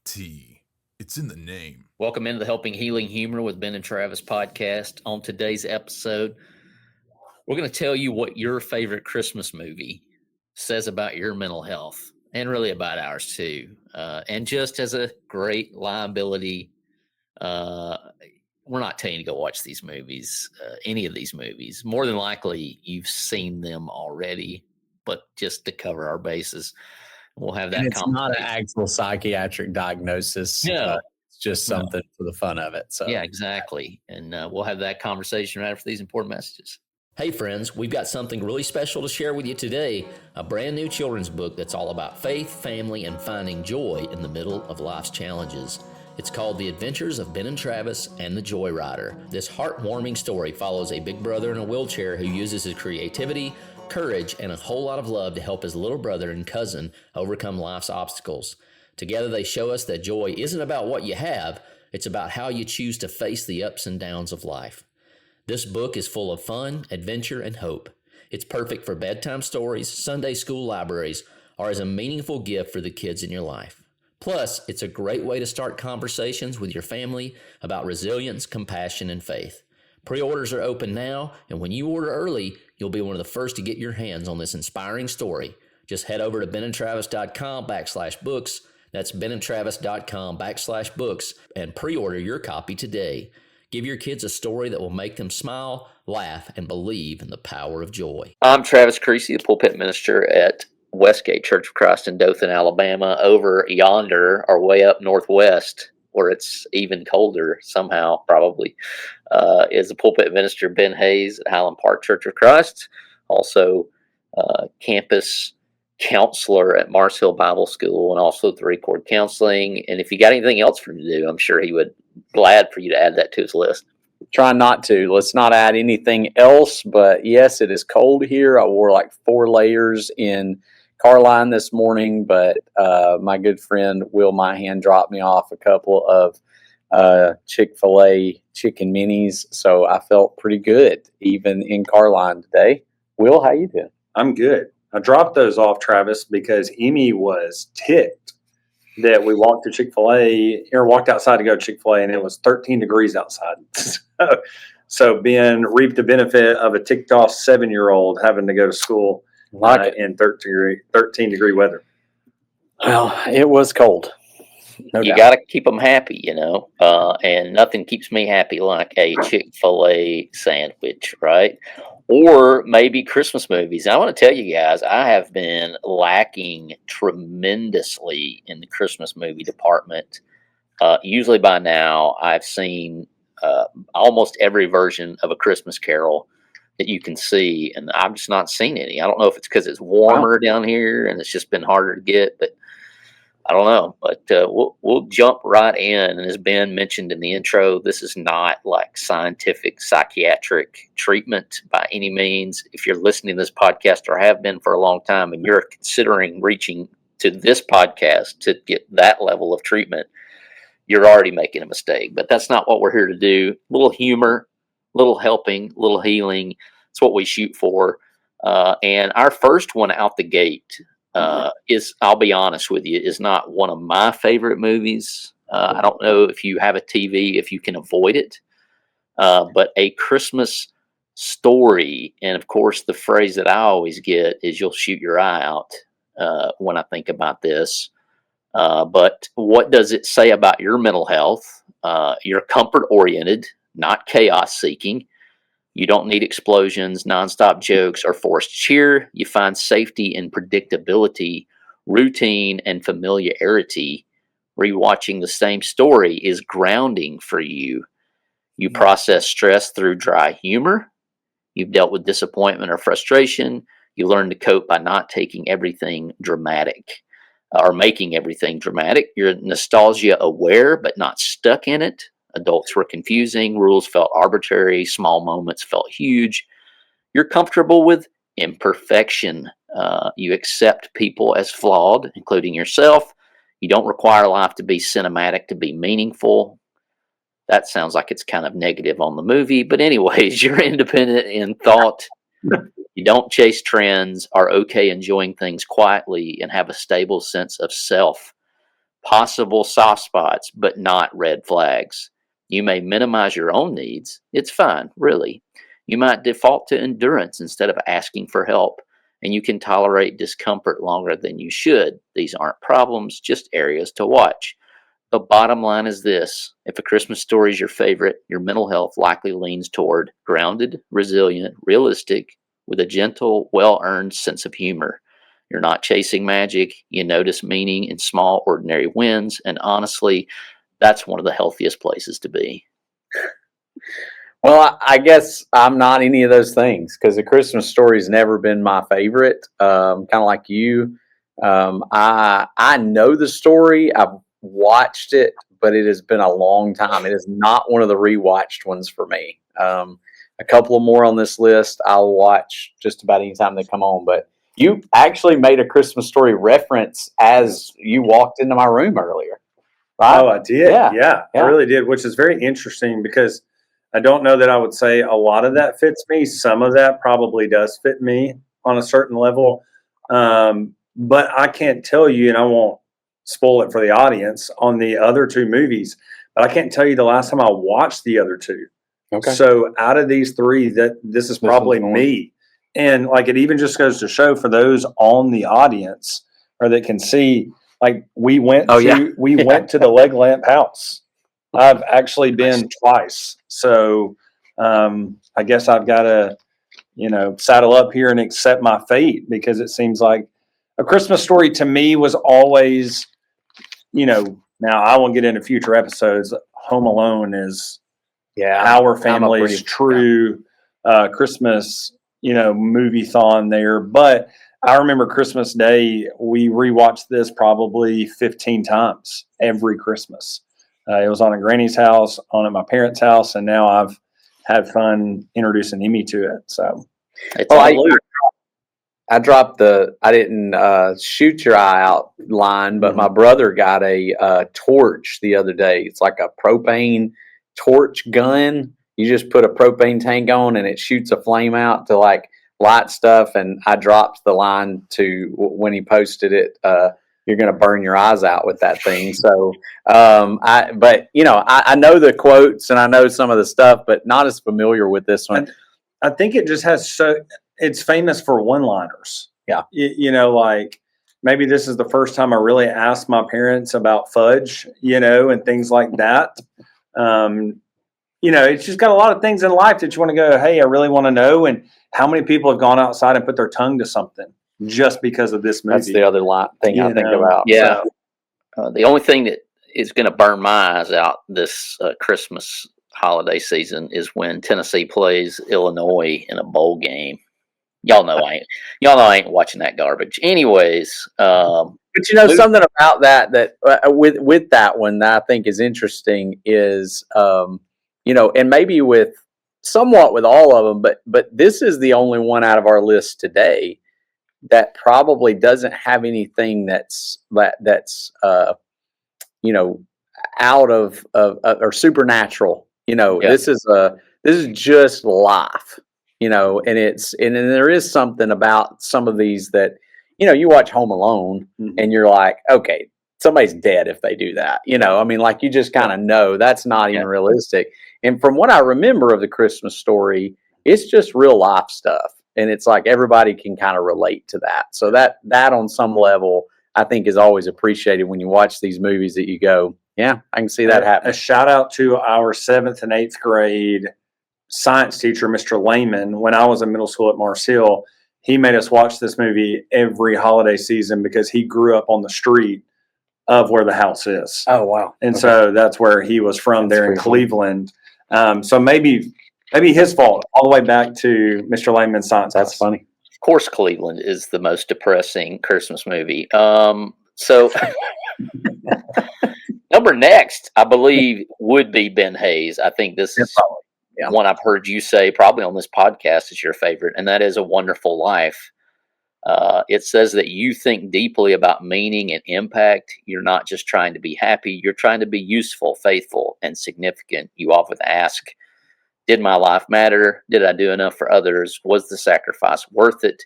T. It's in the name. Welcome into the Helping Healing Humor with Ben and Travis podcast. On today's episode, we're going to tell you what your favorite Christmas movie says about your mental health and really about ours too. And just as a great liability, we're not telling you to go watch these movies, any of these movies. More than likely, you've seen them already, but just to cover our bases, we'll have that. And it's not an actual psychiatric diagnosis. No. It's just something for the fun of it. So yeah, exactly. And we'll have that conversation right after these important messages. Hey friends, we've got something really special to share with you today, a brand new children's book that's all about faith, family, and finding joy in the middle of life's challenges. It's called The Adventures of Ben and Travis and the Joy Rider. This heartwarming story follows a big brother in a wheelchair who uses his creativity, courage, and a whole lot of love to help his little brother and cousin overcome life's obstacles. Together they show us that joy isn't about what you have, it's about how you choose to face the ups and downs of life. This book is full of fun, adventure, and hope. It's perfect for bedtime stories, Sunday school libraries, or as a meaningful gift for the kids in your life. Plus, it's a great way to start conversations with your family about resilience, compassion, and faith. Pre-orders are open now, and when you order early, you'll be one of the first to get your hands on this inspiring story. Just head over to benandtravis.com/books. That's benandtravis.com/books and pre-order your copy today. Give your kids a story that will make them smile, laugh, and believe in the power of joy. I'm Travis Creasy, the pulpit minister at Westgate Church of Christ in Dothan, Alabama. Over yonder, or way up northwest, where it's even colder somehow, probably, is the pulpit minister Ben Hayes at Highland Park Church of Christ. Also, campus counselor at Mars Hill Bible School, and also Three Chord Counseling. And if you got anything else for him to do, I'm sure he would glad for you to add that to his list. Try not to. Let's not add anything else. But yes, it is cold here. I wore like 4 layers in Carline this morning, but my good friend Will Myhan dropped me off a couple of Chick-fil-A chicken minis, so I felt pretty good even in Carline today. Will, how you doing? I'm good. I dropped those off, Travis, because Amy was ticked that we walked outside to go to Chick-fil-A, and it was 13 degrees outside. So Ben reaped the benefit of a ticked off 7-year-old having to go to school in 13 degree weather. Well, it was cold. You got to keep them happy, and nothing keeps me happy like a Chick-fil-A sandwich, right? Or maybe Christmas movies. I want to tell you guys, I have been lacking tremendously in the Christmas movie department. Usually by now, I've seen almost every version of A Christmas Carol that you can see, and I've just not seen any. I don't know if it's because it's warmer down here and it's just been harder to get, but I don't know. But we'll jump right in. And as Ben mentioned in the intro, this is not like scientific psychiatric treatment by any means. If you're listening to this podcast or have been for a long time and you're considering reaching to this podcast to get that level of treatment, you're already making a mistake. But that's not what we're here to do. A little humor, a little helping, a little healing. It's what we shoot for. And our first one out the gate is, I'll be honest with you, is not one of my favorite movies. I don't know if you have a TV, if you can avoid it. But A Christmas Story, and of course the phrase that I always get is you'll shoot your eye out when I think about this. But what does it say about your mental health? You're comfort-oriented, not chaos-seeking. You don't need explosions, nonstop jokes, or forced cheer. You find safety in predictability, routine, and familiarity. Rewatching the same story is grounding for you. You process stress through dry humor. You've dealt with disappointment or frustration. You learn to cope by not taking everything dramatic or making everything dramatic. You're nostalgia aware, but not stuck in it. Adults were confusing. Rules felt arbitrary. Small moments felt huge. You're comfortable with imperfection. You accept people as flawed, including yourself. You don't require life to be cinematic to be meaningful. That sounds like it's kind of negative on the movie. But anyways, you're independent in thought. You don't chase trends, are okay enjoying things quietly, and have a stable sense of self. possible soft spots, but not red flags. You may minimize your own needs. It's fine, really. You might default to endurance instead of asking for help, and you can tolerate discomfort longer than you should. These aren't problems, just areas to watch. The bottom line is this: if A Christmas Story is your favorite, your mental health likely leans toward grounded, resilient, realistic, with a gentle, well earned sense of humor. You're not chasing magic. You notice meaning in small, ordinary wins. And honestly, that's one of the healthiest places to be. Well, I guess I'm not any of those things because A Christmas Story's never been my favorite. Kind of like you. I know the story. I've watched it, but it has been a long time. It is not one of the rewatched ones for me. A couple of more on this list I'll watch just about any time they come on. But you actually made A Christmas Story reference as you walked into my room earlier, right? Oh, I did. Yeah. I really did, which is very interesting because I don't know that I would say a lot of that fits me. Some of that probably does fit me on a certain level. But I can't tell you, and I won't spoil it for the audience on the other two movies, but I can't tell you the last time I watched the other two. Okay. So out of these three, this is probably me. And like, it even just goes to show for those on the audience or that can see, like we went went to the leg lamp house. I've actually been twice. So I guess I've got to, saddle up here and accept my fate, because it seems like A Christmas Story to me was always, now I won't get into future episodes. Home Alone is our family's true Christmas, movie-thon there. But I remember Christmas Day, we rewatched this probably 15 times every Christmas. It was on a granny's house, on at my parents' house, and now I've had fun introducing Amy to it. So, I dropped I didn't shoot your eye out line, but my brother got a torch the other day. It's like a propane torch gun. You just put a propane tank on and it shoots a flame out to like light stuff. And I dropped the line to when he posted it, you're going to burn your eyes out with that thing. So, I know the quotes and I know some of the stuff, but not as familiar with this one. I think it just has it's famous for one-liners. Yeah. Like maybe this is the first time I really asked my parents about fudge, and things like that. It's just got a lot of things in life that you want to go, hey, I really want to know. And how many people have gone outside and put their tongue to something just because of this movie? That's the other thing I think about. Yeah. The only thing that is going to burn my eyes out this Christmas holiday season is when Tennessee plays Illinois in a bowl game. Y'all know I ain't watching that garbage. Anyways, but something about that with that one that I think is interesting is and maybe somewhat with all of them, but this is the only one out of our list today that probably doesn't have anything that's out of or supernatural. This is just life. And there is something about some of these that, you watch Home Alone and you're like, okay, somebody's dead if they do that. Like you just kind of know that's not even realistic. And from what I remember of The Christmas Story, it's just real life stuff. And it's like everybody can kind of relate to that. So that on some level, I think is always appreciated when you watch these movies that you go, yeah, I can see that happen. A shout out to our 7th and 8th grade science teacher, Mr. Lehman. When I was in middle school at Mars Hill, he made us watch this movie every holiday season because he grew up on the street of where the house is. Oh, wow. And so that's where he was from. That's there in Cleveland. So maybe his fault all the way back to Mr. Lehman's science. That's funny. Of course, Cleveland is the most depressing Christmas movie. So number next, I believe, would be Ben Hayes. I think this is one I've heard you say probably on this podcast is your favorite, and that is A Wonderful Life. It says that you think deeply about meaning and impact. You're not just trying to be happy. You're trying to be useful, faithful, and significant. You often ask, did my life matter? Did I do enough for others? Was the sacrifice worth it?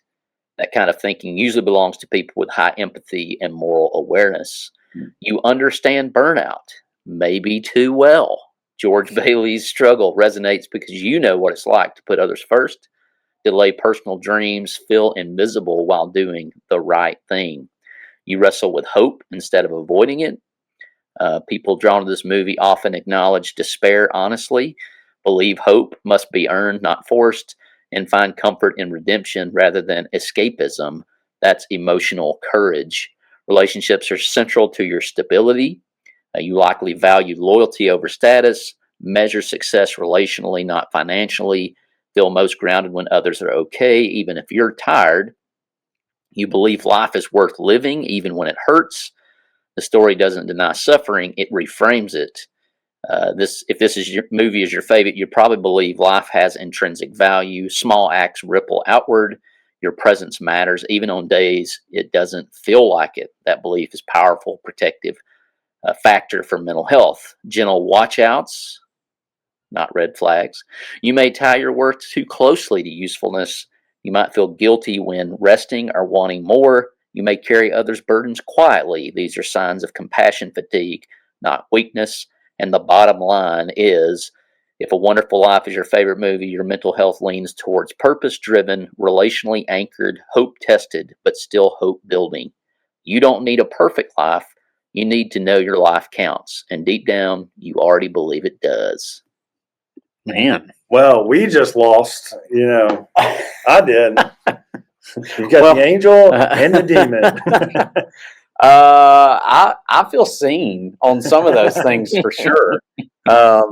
That kind of thinking usually belongs to people with high empathy and moral awareness. You understand burnout, maybe too well. George Bailey's struggle resonates because you know what it's like to put others first, delay personal dreams, feel invisible while doing the right thing. You wrestle with hope instead of avoiding it. People drawn to this movie often acknowledge despair honestly, believe hope must be earned, not forced, and find comfort in redemption rather than escapism. That's emotional courage. Relationships are central to your stability. You likely value loyalty over status, measure success relationally, not financially, feel most grounded when others are okay, even if you're tired. You believe life is worth living, even when it hurts. The story doesn't deny suffering; it reframes it. If this is your movie is your favorite, you probably believe life has intrinsic value. Small acts ripple outward. Your presence matters, even on days it doesn't feel like it. That belief is powerful, protective factor for mental health. Gentle watchouts, not red flags. You may tie your worth too closely to usefulness. You might feel guilty when resting or wanting more. You may carry others' burdens quietly. These are signs of compassion fatigue, not weakness. And the bottom line is if A Wonderful Life is your favorite movie, your mental health leans towards purpose driven, relationally anchored, hope tested, but still hope building. You don't need a perfect life. You need to know your life counts. And deep down, you already believe it does. Man. Well, we just lost, I did. You got Well, the angel and the demon. I feel seen on some of those things for sure. That's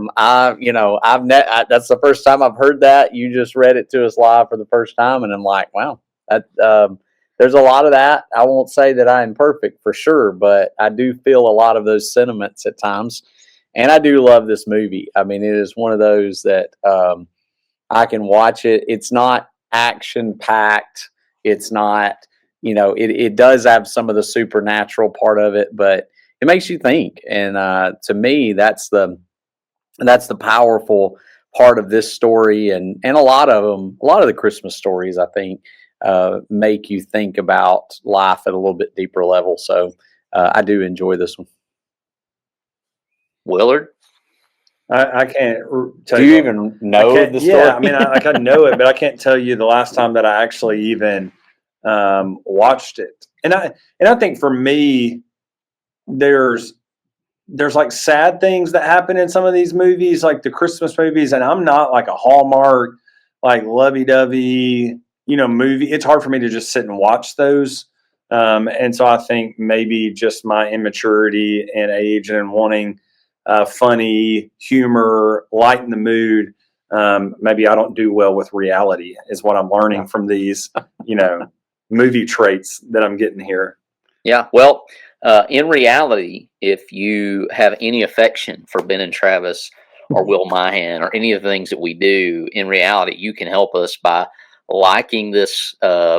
the first time I've heard that. You just read it to us live for the first time, and I'm like, wow, there's a lot of that. I won't say that I am perfect for sure, but I do feel a lot of those sentiments at times, and I do love this movie. I mean, it is one of those that I can watch it. It's not action packed. It's not, it does have some of the supernatural part of it, but it makes you think. And to me, that's the powerful part of this story. And a lot of the Christmas stories, I think, make you think about life at a little bit deeper level. So I do enjoy this one. Willard? I can't tell Do you even know the story? Yeah, I mean, I kind of know it, but I can't tell you the last time that I actually even watched it. And I think for me, there's like sad things that happen in some of these movies, like the Christmas movies, and I'm not like a Hallmark, like lovey-dovey, movie. It's hard for me to just sit and watch those. And so I think maybe just my immaturity and age and wanting funny humor, lighten the mood. Maybe I don't do well with reality is what I'm learning from these, movie traits that I'm getting here. Yeah, well, in reality, if you have any affection for Ben and Travis or Will Mahan or any of the things that we do, in reality, you can help us by liking this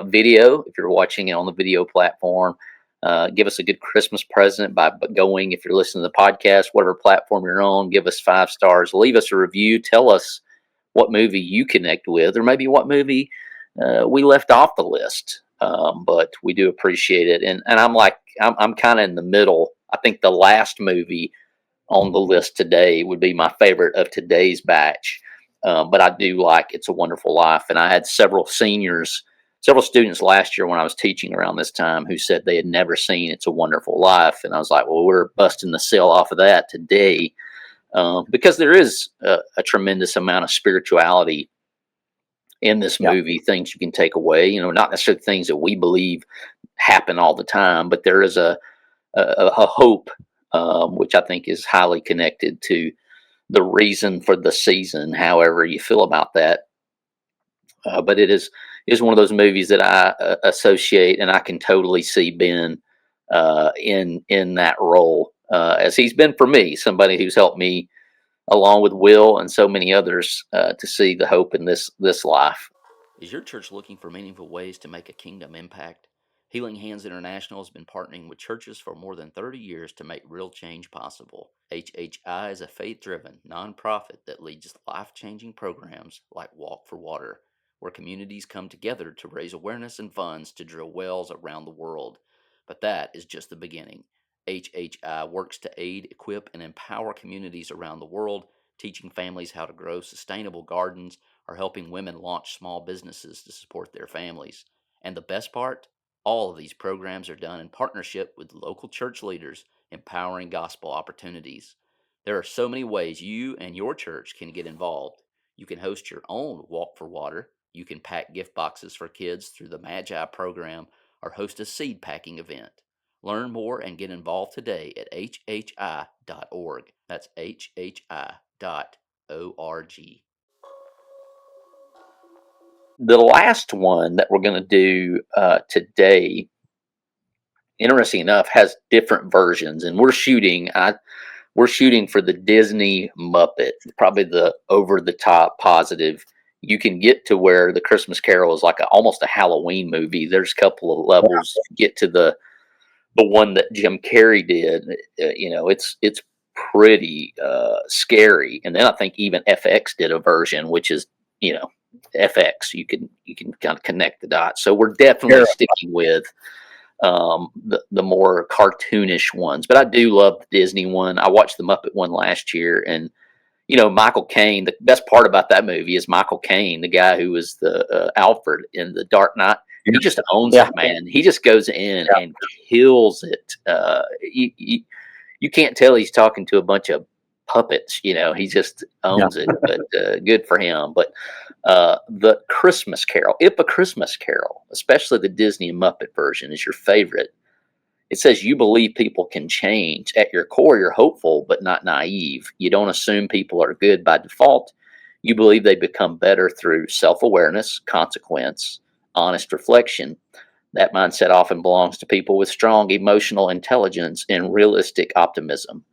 video. If you're watching it on the video platform, give us a good Christmas present by going, if you're listening to the podcast, whatever platform you're on, give us 5 stars, leave us a review, tell us what movie you connect with, or maybe what movie we left off the list. But we do appreciate it. And I'm kind of in the middle. I think the last movie on the list today would be my favorite of today's batch. But I do like It's a Wonderful Life. And I had several students last year when I was teaching around this time who said they had never seen It's a Wonderful Life. And I was like, well, we're busting the seal off of that today because there is a tremendous amount of spirituality in this movie, things you can take away, not necessarily things that we believe happen all the time, but there is a hope, which I think is highly connected to the reason for the season, however you feel about that. But it is one of those movies that I associate, and I can totally see Ben in that role, as he's been for me, somebody who's helped me along with Will and so many others to see the hope in this life. Is your church looking for meaningful ways to make a kingdom impact? Healing Hands International has been partnering with churches for more than 30 years to make real change possible. HHI is a faith-driven nonprofit that leads life-changing programs like Walk for Water, where communities come together to raise awareness and funds to drill wells around the world. But that is just the beginning. HHI works to aid, equip, and empower communities around the world, teaching families how to grow sustainable gardens or helping women launch small businesses to support their families. And the best part? All of these programs are done in partnership with local church leaders, empowering gospel opportunities. There are so many ways you and your church can get involved. You can host your own Walk for Water. You can pack gift boxes for kids through the Magi program or host a seed packing event. Learn more and get involved today at hhi.org. That's hhi.org. The last one that we're going to do today, interesting enough, has different versions, and we're shooting for the Disney Muppet, probably the over the top positive. You can get to where the Christmas Carol is like almost a Halloween movie. There's a couple of levels to get to the one that Jim Carrey did. It's pretty scary. And then I think even FX did a version, which is FX. You can kind of connect the dots. So we're definitely sticking with the more cartoonish ones. But I do love the Disney one. I watched the Muppet one last year, and Michael Caine. The best part about that movie is Michael Caine, the guy who was the Alfred in The Dark Knight. He just owns it, man. He just goes in and kills it. You can't tell he's talking to a bunch of puppets. He just owns it. But good for him. But the Christmas Carol, if a Christmas Carol, especially the Disney and Muppet version, is your favorite, it says you believe people can change. At your core, you're hopeful but not naive. You don't assume people are good by default. You believe they become better through self-awareness, consequence, honest reflection. That mindset often belongs to people with strong emotional intelligence and realistic optimism.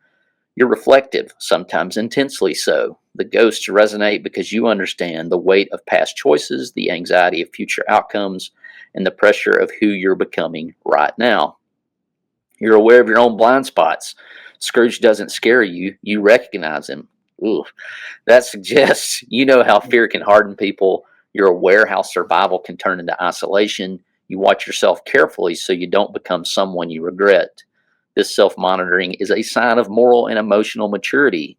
You're reflective, sometimes intensely so. The ghosts resonate because you understand the weight of past choices, the anxiety of future outcomes, and the pressure of who you're becoming right now. You're aware of your own blind spots. Scrooge doesn't scare you. You recognize him. Ooh, that suggests you know how fear can harden people. You're aware how survival can turn into isolation. You watch yourself carefully so you don't become someone you regret. This self-monitoring is a sign of moral and emotional maturity.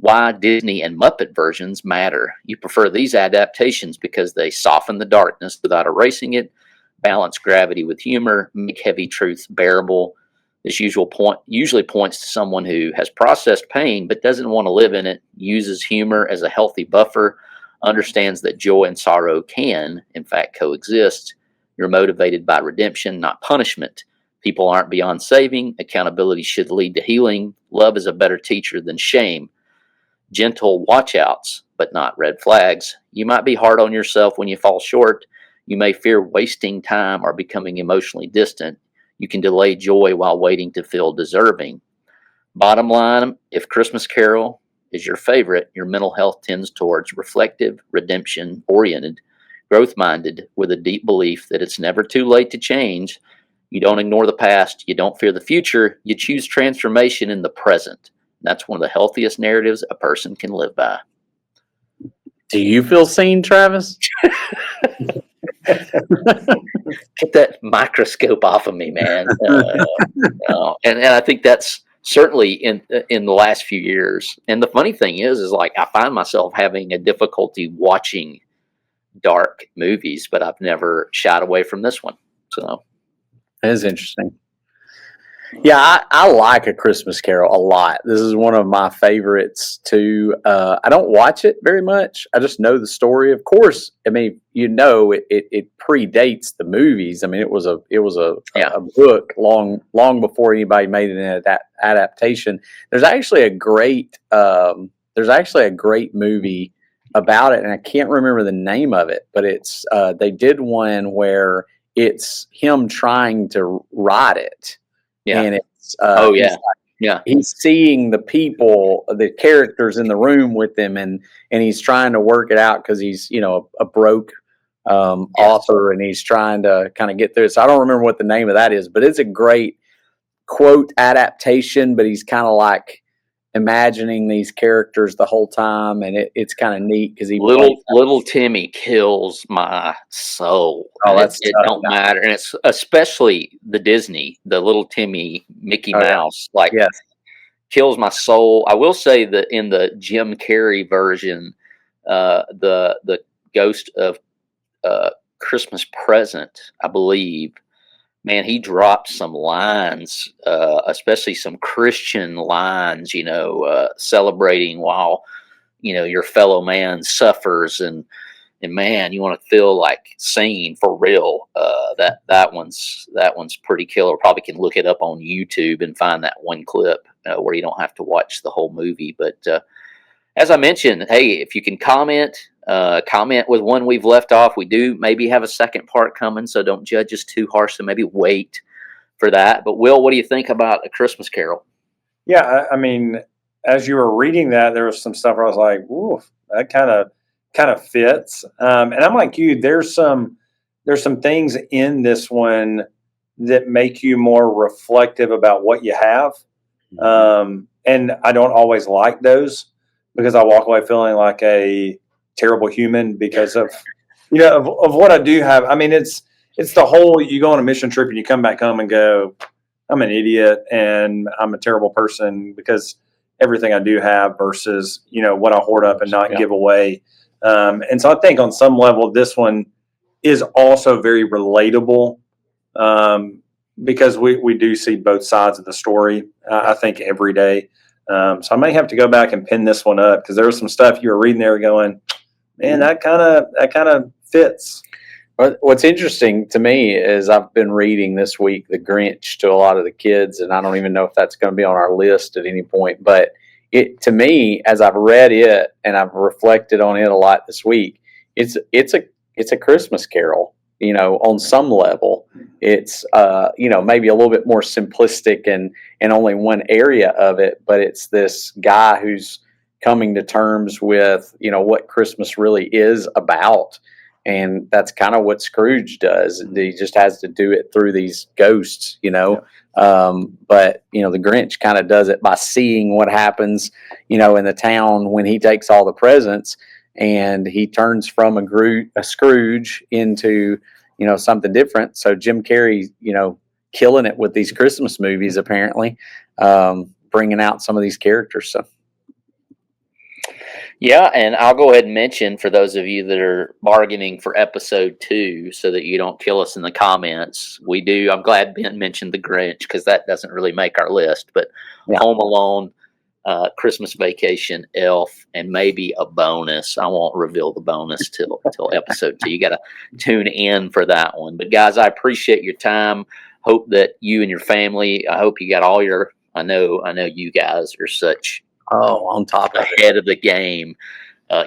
Why Disney and Muppet versions matter. You prefer these adaptations because they soften the darkness without erasing it, balance gravity with humor, make heavy truths bearable. This usually points to someone who has processed pain but doesn't want to live in it, uses humor as a healthy buffer, understands that joy and sorrow can, in fact, coexist. You're motivated by redemption, not punishment. People aren't beyond saving. Accountability should lead to healing. Love is a better teacher than shame. Gentle watch-outs, but not red flags. You might be hard on yourself when you fall short. You may fear wasting time or becoming emotionally distant. You can delay joy while waiting to feel deserving. Bottom line, if Christmas Carol is your favorite, your mental health tends towards reflective, redemption-oriented, growth-minded, with a deep belief that it's never too late to change. You don't ignore the past. You don't fear the future. You choose transformation in the present. That's one of the healthiest narratives a person can live by. Do you feel seen, Travis? Get that microscope off of me, man. And I think that's certainly in the last few years. And the funny thing is like I find myself having a difficulty watching dark movies, but I've never shied away from this one. So that is interesting. Yeah, I like A Christmas Carol a lot. This is one of my favorites too. I don't watch it very much. I just know the story. Of course, I mean, it predates the movies. I mean, it was a book long before anybody made an adaptation. There's actually a great movie about it, and I can't remember the name of it, but it's they did one where it's him trying to write it. Yeah. And it's he's seeing the people, the characters in the room with him, and he's trying to work it out because he's a broke author, and he's trying to kind of get through it. So I don't remember what the name of that is, but it's a great quote adaptation. But he's kind of like imagining these characters the whole time, and it's kind of neat because he little Timmy kills my soul. Oh, that's it tough. Don't matter, and it's especially the little Timmy Mickey Mouse, like yes. kills my soul. I will say that in the Jim Carrey version, the Ghost of Christmas Present, I believe, man, he dropped some lines, especially some Christian lines, celebrating while, your fellow man suffers, and man, you want to feel like singing for real. That one's pretty killer. Probably can look it up on YouTube and find that one clip where you don't have to watch the whole movie. But as I mentioned, hey, if you can comment with one we've left off. We do maybe have a second part coming, so don't judge us too harsh. So maybe wait for that. But Will, what do you think about A Christmas Carol? Yeah, I mean, as you were reading that, there was some stuff where I was like, "Ooh, that kind of fits." And I'm like you. There's some things in this one that make you more reflective about what you have, and I don't always like those because I walk away feeling like a terrible human because of of what I do have. I mean, it's the whole, you go on a mission trip and you come back home and go, I'm an idiot and I'm a terrible person because everything I do have versus what I hoard up and not give away. And so I think on some level this one is also very relatable because we do see both sides of the story. I think every day. So I may have to go back and pin this one up because there was some stuff you were reading there going, man, that kind of fits. What's interesting to me is I've been reading this week The Grinch to a lot of the kids, and I don't even know if that's going to be on our list at any point. But to me, as I've read it and I've reflected on it a lot this week, it's a Christmas Carol. On some level, it's maybe a little bit more simplistic and only one area of it, but it's this guy who's coming to terms with what Christmas really is about, and that's kind of what Scrooge does. He just has to do it through these ghosts, but the Grinch kind of does it by seeing what happens in the town when he takes all the presents and he turns from a Scrooge into something different. So Jim Carrey killing it with these Christmas movies, apparently bringing out some of these characters. So yeah, and I'll go ahead and mention for those of you that are bargaining for episode 2 so that you don't kill us in the comments, I'm glad Ben mentioned The Grinch because that doesn't really make our list, but Home Alone, Christmas Vacation, Elf, and maybe a bonus. I won't reveal the bonus till episode 2. You got to tune in for that one. But guys, I appreciate your time. Hope that you and your family, I hope you got all your, I know you guys are such on top of ahead of the game.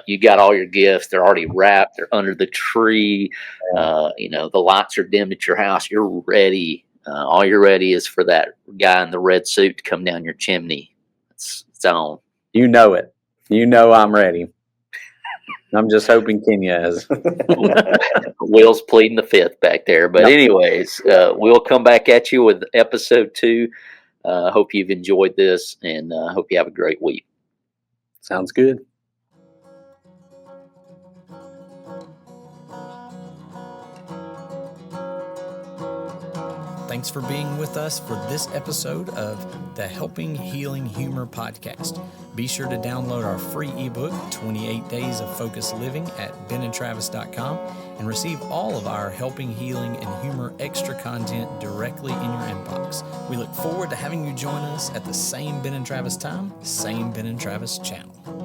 You got all your gifts. They're already wrapped. They're under the tree. The lights are dimmed at your house. You're ready. All you're ready is for that guy in the red suit to come down your chimney. It's on. You know it. I'm ready. I'm just hoping Kenya is. Will's pleading the fifth back there. But anyways, we'll come back at you with episode 2. Hope you've enjoyed this, and hope you have a great week. Sounds good. Thanks for being with us for this episode of the Helping Healing Humor podcast. Be sure to download our free ebook, 28 Days of Focused Living, at benandtravis.com and receive all of our Helping Healing and Humor extra content directly in your inbox. We look forward to having you join us at the same Ben and Travis time, same Ben and Travis channel.